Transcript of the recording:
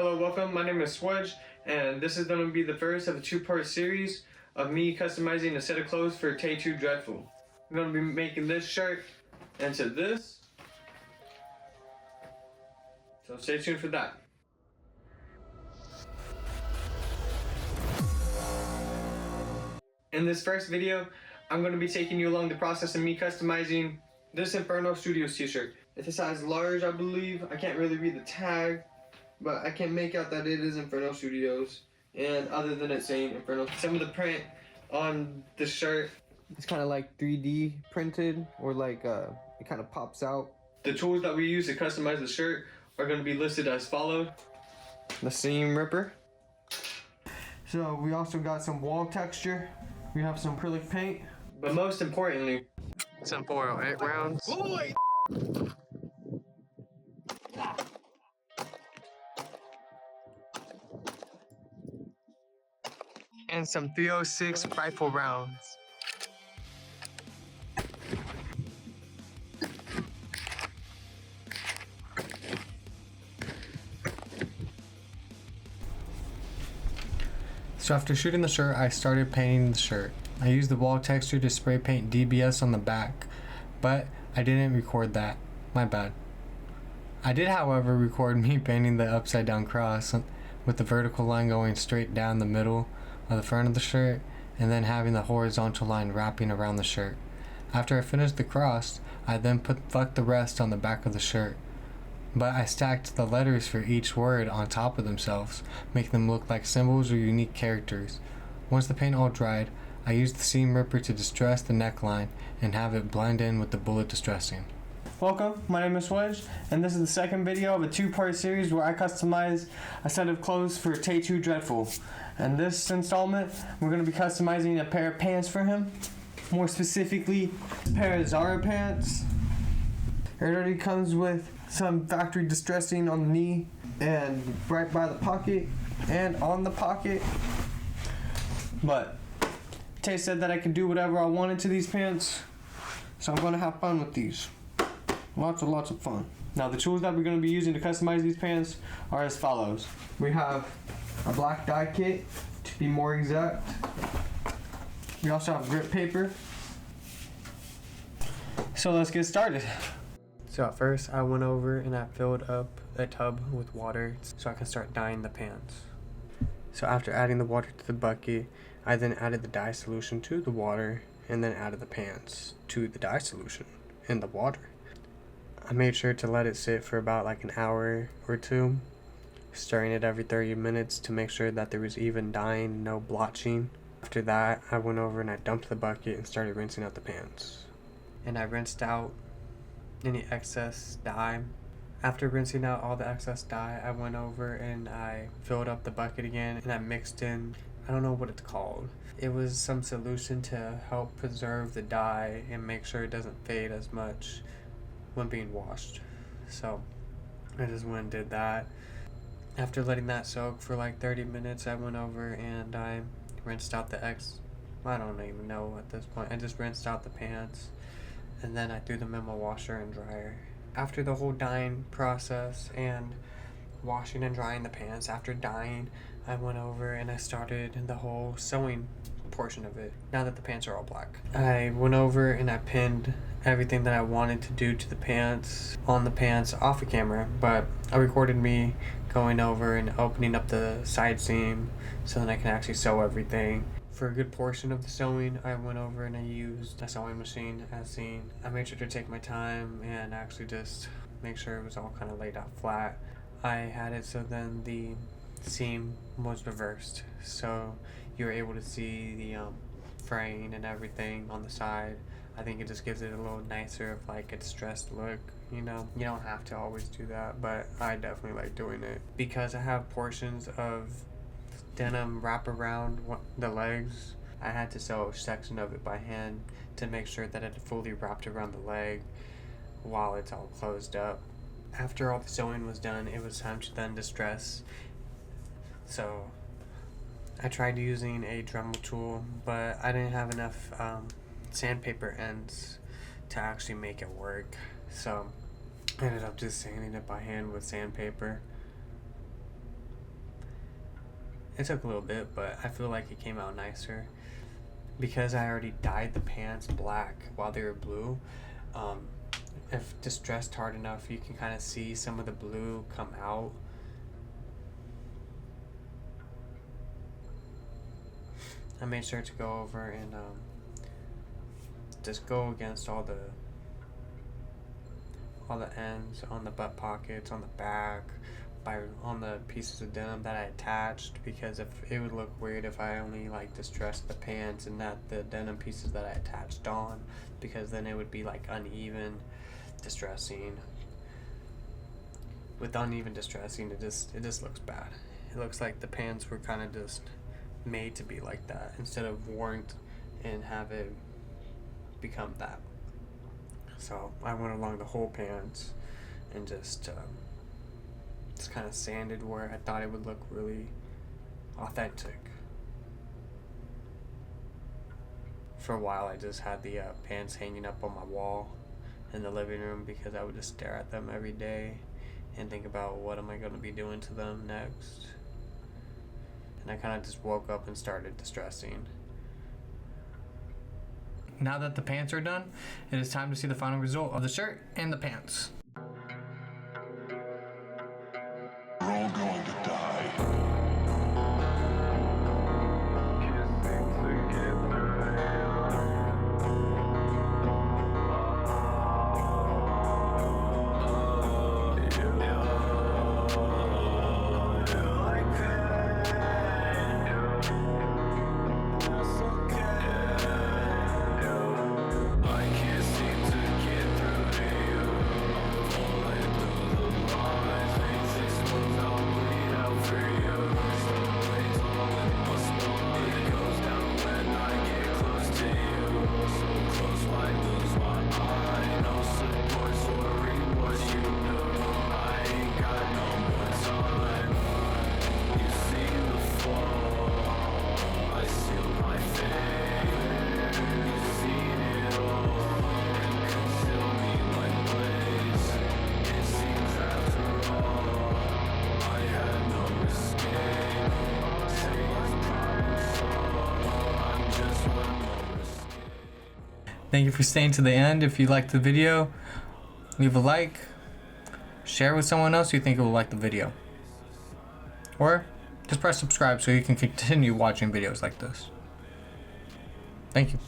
Hello, welcome. My name is Swege, and this is going to be the first of a two-part series of me customizing a set of clothes for Tay Too Dreadful. I'm going to be making this shirt into this, so stay tuned for that. In this first video, I'm going to be taking you along the process of me customizing this Inferno Studios t-shirt. It's a size large, I believe. I can't really read the tag, but I can make out that it is Inferno Studios. And other than it saying Inferno, some of the print on the shirt, it's kind of like 3D printed, or like it kind of pops out. The tools that we use to customize the shirt are going to be listed as follows. The seam ripper. So we also got some wall texture. We have some acrylic paint. But most importantly, some 408 rounds. Boy! And some 306 rifle rounds. So after shooting the shirt, I started painting the shirt. I used the wall texture to spray paint DBS on the back, but I didn't record that. My bad. I did, however, record me painting the upside down cross with the vertical line going straight down the middle of the front of the shirt, and then having the horizontal line wrapping around the shirt. After I finished the cross, I then put "fuck the rest" on the back of the shirt. But I stacked the letters for each word on top of themselves, making them look like symbols or unique characters. Once the paint all dried, I used the seam ripper to distress the neckline and have it blend in with the bullet distressing. Welcome, my name is Swege, and this is the second video of a two-part series where I customize a set of clothes for Tay Too Dreadful. And this installment, we're going to be customizing a pair of pants for him. More specifically, a pair of Zara pants. It already comes with some factory distressing on the knee and right by the pocket and on the pocket. But Tay said that I could do whatever I wanted to these pants, so I'm going to have fun with these. Lots of fun. Now the tools that we're going to be using to customize these pants are as follows. We have a black dye kit, to be more exact. We also have grit paper. So let's get started. So at first I went over and I filled up a tub with water so I can start dyeing the pants. So after adding the water to the bucket, I then added the dye solution to the water and then added the pants to the dye solution in the water. I made sure to let it sit for about like an hour or two, stirring it every 30 minutes to make sure that there was even dyeing, no blotching. After that, I went over and I dumped the bucket and started rinsing out the pants. And I rinsed out any excess dye. After rinsing out all the excess dye, I went over and I filled up the bucket again and I mixed in, I don't know what it's called. It was some solution to help preserve the dye and make sure it doesn't fade as much when being washed. So I just went and did that. After letting that soak for like 30 minutes, I went over and I rinsed out the I don't even know at this point. I just rinsed out the pants and then I threw them in my washer and dryer. After the whole dyeing process and washing and drying the pants, after dyeing, I went over and I started the whole sewing portion of it, now that the pants are all black. I went over and I pinned everything that I wanted to do to the pants on the pants off of camera, but I recorded me going over and opening up the side seam so that I can actually sew everything. For a good portion of the sewing, I went over and I used a sewing machine as seen. I made sure to take my time and actually just make sure it was all kind of laid out flat. I had it so then the seam was reversed, so you were able to see the fraying and everything on the side. I think it just gives it a little nicer of like a distressed look, you know. You don't have to always do that, but I definitely like doing it. Because I have portions of denim wrap around the legs, I had to sew a section of it by hand to make sure that it fully wrapped around the leg while it's all closed up. After all the sewing was done, it was time to then distress. So I tried using a Dremel tool, but I didn't have enough sandpaper ends to actually make it work. So I ended up just sanding it by hand with sandpaper. It took a little bit, but I feel like it came out nicer. Because I already dyed the pants black while they were blue, if distressed hard enough, you can kind of see some of the blue come out. I made sure to go over and just go against all the ends on the butt pockets, on the back, on the pieces of denim that I attached, because if it would look weird if I only like distressed the pants and not the denim pieces that I attached on, because then it would be like uneven distressing. With uneven distressing, it just looks bad. It looks like the pants were kind of just made to be like that instead of worn and have it become that. So I went along the whole pants and just kind of sanded where I thought it would look really authentic. For a while I just had the pants hanging up on my wall in the living room because I would just stare at them every day and think about what am I going to be doing to them next. And I kind of just woke up and started distressing. Now that the pants are done, it is time to see the final result of the shirt and the pants. We're all going to die. Thank you for staying to the end. If you liked the video, leave a like, share with someone else you think will like the video, or just press subscribe so you can continue watching videos like this. Thank you.